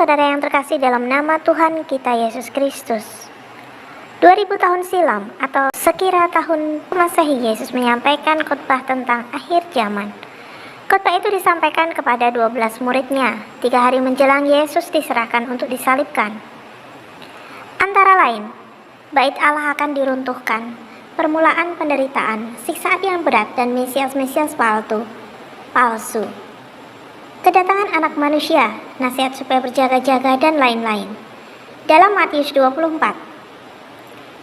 saudara yang terkasih dalam nama Tuhan kita Yesus Kristus. 2000 tahun silam atau sekira tahun Masehi, Yesus menyampaikan khotbah tentang akhir zaman. Khotbah itu disampaikan kepada 12 muridnya 3 hari menjelang Yesus diserahkan untuk disalibkan. Antara lain, Bait Allah akan diruntuhkan, permulaan penderitaan, siksaan yang berat, dan Mesias-Mesias palsu. Kedatangan anak manusia, nasihat supaya berjaga-jaga, dan lain-lain. Dalam Matius 24.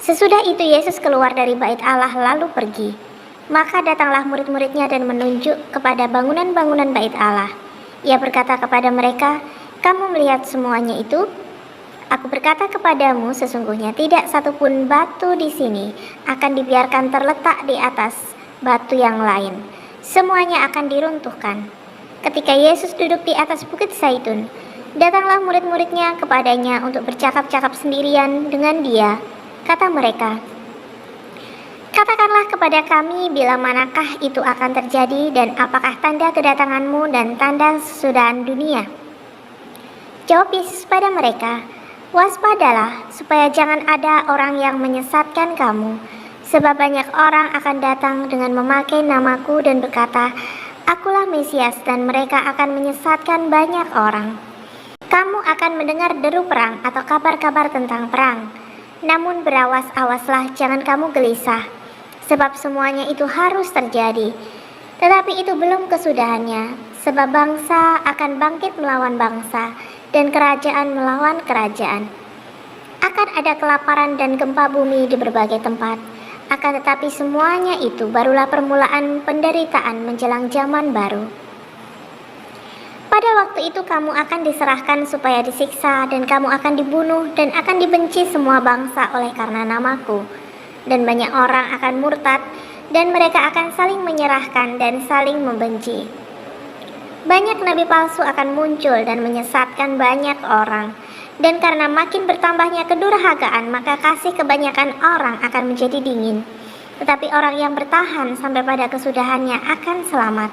Sesudah itu Yesus keluar dari bait Allah lalu pergi. Maka datanglah murid-muridnya dan menunjuk kepada bangunan-bangunan bait Allah. Ia berkata kepada mereka, "Kamu melihat semuanya itu? Aku berkata kepadamu, sesungguhnya tidak satupun batu di sini akan dibiarkan terletak di atas batu yang lain. Semuanya akan diruntuhkan." Ketika Yesus duduk di atas bukit Zaitun, datanglah murid-muridnya kepadanya untuk bercakap-cakap sendirian dengan dia. Kata mereka, "Katakanlah kepada kami bila manakah itu akan terjadi dan apakah tanda kedatanganmu dan tanda sesudahan dunia?" Jawab Yesus pada mereka, "Waspadalah supaya jangan ada orang yang menyesatkan kamu, sebab banyak orang akan datang dengan memakai namaku dan berkata, 'Akulah Mesias,' dan mereka akan menyesatkan banyak orang. Kamu akan mendengar deru perang atau kabar-kabar tentang perang. Namun berawas-awaslah, jangan kamu gelisah, sebab semuanya itu harus terjadi. Tetapi itu belum kesudahannya, sebab bangsa akan bangkit melawan bangsa, dan kerajaan melawan kerajaan. Akan ada kelaparan dan gempa bumi di berbagai tempat. Akan tetapi semuanya itu barulah permulaan penderitaan menjelang zaman baru. Pada waktu itu kamu akan diserahkan supaya disiksa, dan kamu akan dibunuh, dan akan dibenci semua bangsa oleh karena namaku. Dan banyak orang akan murtad, dan mereka akan saling menyerahkan dan saling membenci. Banyak nabi palsu akan muncul dan menyesatkan banyak orang. Dan karena makin bertambahnya kedurhakaan, maka kasih kebanyakan orang akan menjadi dingin. Tetapi orang yang bertahan sampai pada kesudahannya akan selamat.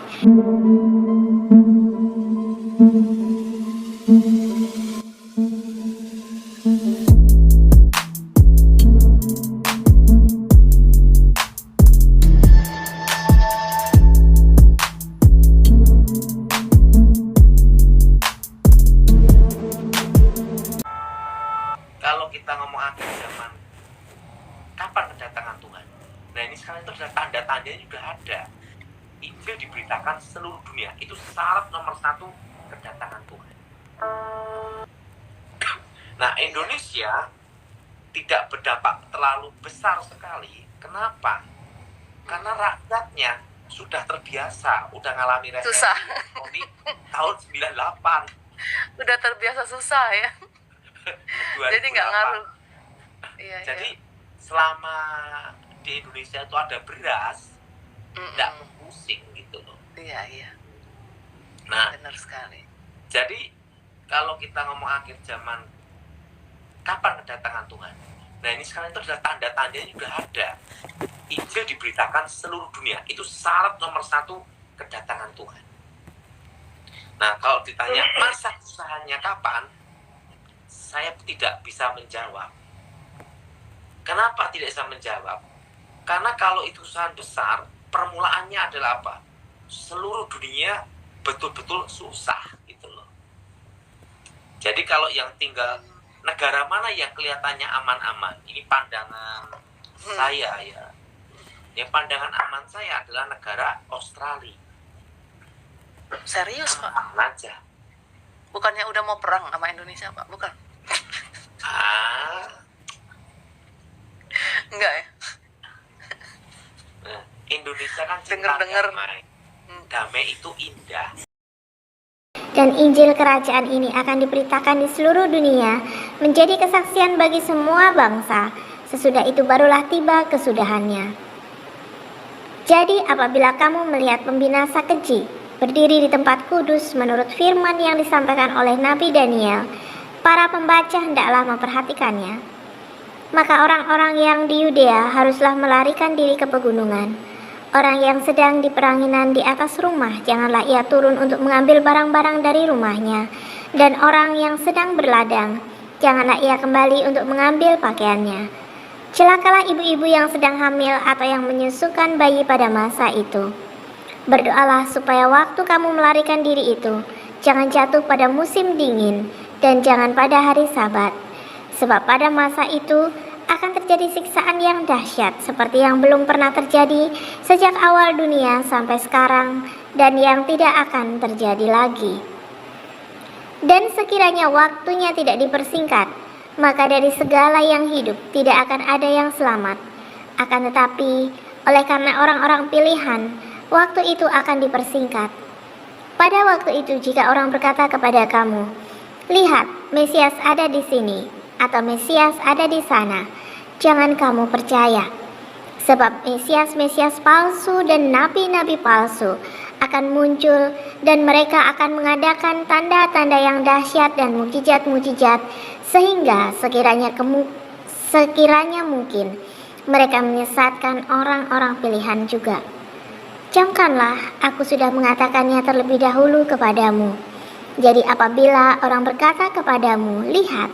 Kalau kita ngomong akhir zaman, kapan kedatangan Tuhan? Nah, ini sekarang itu adalah tanda-tandanya juga ada. Injil diberitakan seluruh dunia. Itu syarat nomor 1 kedatangan Tuhan. Nah, Indonesia tidak berdampak terlalu besar sekali. Kenapa? Karena rakyatnya sudah terbiasa, udah ngalami resesi Susah. ekonomi tahun 98. Udah terbiasa susah ya. Jadi nggak ngaruh. Iya, Jadi selama di Indonesia itu ada beras, nggak pusing gitu loh. Iya. Nah, Benar sekali. jadi kalau kita ngomong akhir zaman, kapan kedatangan Tuhan? Nah, ini sekarang itu adalah tanda-tandanya juga ada. Injil diberitakan seluruh dunia. Itu syarat nomor 1 kedatangan Tuhan. Nah, kalau ditanya masa kesusahannya kapan, saya tidak bisa menjawab. Kenapa tidak bisa menjawab? Karena kalau itu kesusahan besar, permulaannya adalah apa? Seluruh dunia betul-betul susah gitu loh. Jadi kalau yang tinggal negara mana yang kelihatannya aman-aman, ini pandangan saya ya. Yang pandangan aman saya adalah negara Australia. Serius, Pak? Aman aja. Bukannya udah mau perang sama Indonesia, Pak? Bukan? Enggak ya? Nah, Indonesia kan cinta Dengar-dengar. damai. Damai itu indah. Dan Injil kerajaan ini akan diberitakan di seluruh dunia, menjadi kesaksian bagi semua bangsa. Sesudah itu barulah tiba kesudahannya. Jadi apabila kamu melihat pembinasa keji berdiri di tempat kudus menurut firman yang disampaikan oleh Nabi Daniel, para pembaca hendaklah memperhatikannya. Maka orang-orang yang di Yudea haruslah melarikan diri ke pegunungan. Orang yang sedang di peranginan di atas rumah, janganlah ia turun untuk mengambil barang-barang dari rumahnya. dan orang yang sedang berladang, janganlah ia kembali untuk mengambil pakaiannya. Celakalah ibu-ibu yang sedang hamil atau yang menyusukan bayi pada masa itu. Berdoalah supaya waktu kamu melarikan diri itu, jangan jatuh pada musim dingin dan jangan pada hari Sabat. Sebab pada masa itu akan terjadi siksaan yang dahsyat seperti yang belum pernah terjadi sejak awal dunia sampai sekarang dan yang tidak akan terjadi lagi. Dan sekiranya waktunya tidak dipersingkat, maka dari segala yang hidup tidak akan ada yang selamat. Akan tetapi, oleh karena orang-orang pilihan, waktu itu akan dipersingkat. Pada waktu itu jika orang berkata kepada kamu, "Lihat, Mesias ada di sini," atau "Mesias ada di sana," jangan kamu percaya. Sebab Mesias-Mesias palsu dan nabi-nabi palsu akan muncul dan mereka akan mengadakan tanda-tanda yang dahsyat dan mukjizat-mukjizat sehingga sekiranya mungkin mereka menyesatkan orang-orang pilihan juga. Camkanlah, aku sudah mengatakannya terlebih dahulu kepadamu. Jadi apabila orang berkata kepadamu, "Lihat,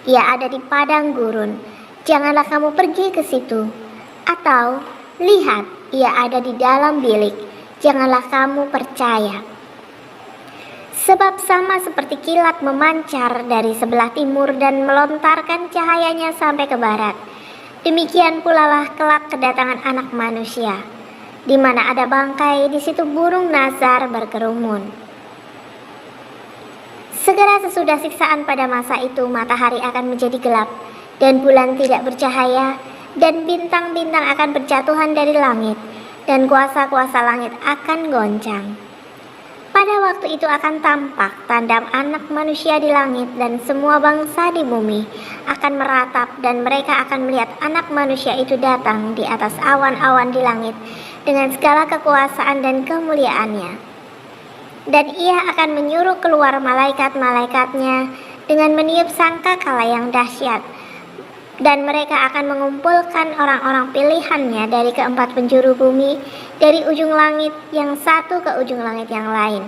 ia ada di padang gurun," janganlah kamu pergi ke situ. Atau, "Lihat, ia ada di dalam bilik," janganlah kamu percaya. Sebab sama seperti kilat memancar dari sebelah timur dan melontarkan cahayanya sampai ke barat, demikian pula lah kelak kedatangan Anak Manusia. Di mana ada bangkai, di situ burung nazar berkerumun. Segera sesudah siksaan pada masa itu, matahari akan menjadi gelap, dan bulan tidak bercahaya, dan bintang-bintang akan berjatuhan dari langit, dan kuasa-kuasa langit akan goncang. Pada waktu itu akan tampak tanda Anak Manusia di langit, dan semua bangsa di bumi akan meratap, dan mereka akan melihat Anak Manusia itu datang di atas awan-awan di langit dengan segala kekuasaan dan kemuliaannya. Dan ia akan menyuruh keluar malaikat-malaikatnya dengan meniup sangkakala yang dahsyat, dan mereka akan mengumpulkan orang-orang pilihannya dari keempat penjuru bumi, dari ujung langit yang satu ke ujung langit yang lain.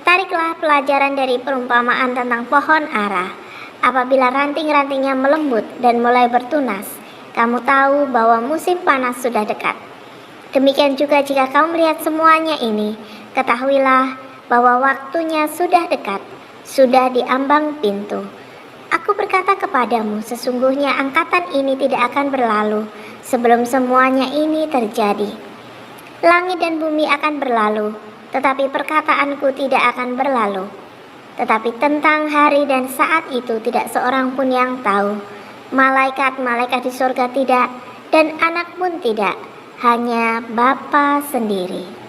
Tariklah pelajaran dari perumpamaan tentang pohon ara. Apabila ranting-rantingnya melembut dan mulai bertunas, kamu tahu bahwa musim panas sudah dekat. Demikian juga jika kamu melihat semuanya ini, ketahuilah bahwa waktunya sudah dekat, sudah di ambang pintu. Aku berkata kepadamu, sesungguhnya angkatan ini tidak akan berlalu sebelum semuanya ini terjadi. Langit dan bumi akan berlalu, tetapi perkataanku tidak akan berlalu. Tetapi tentang hari dan saat itu tidak seorang pun yang tahu. Malaikat-malaikat di surga tidak, dan Anak pun tidak, hanya Bapa sendiri.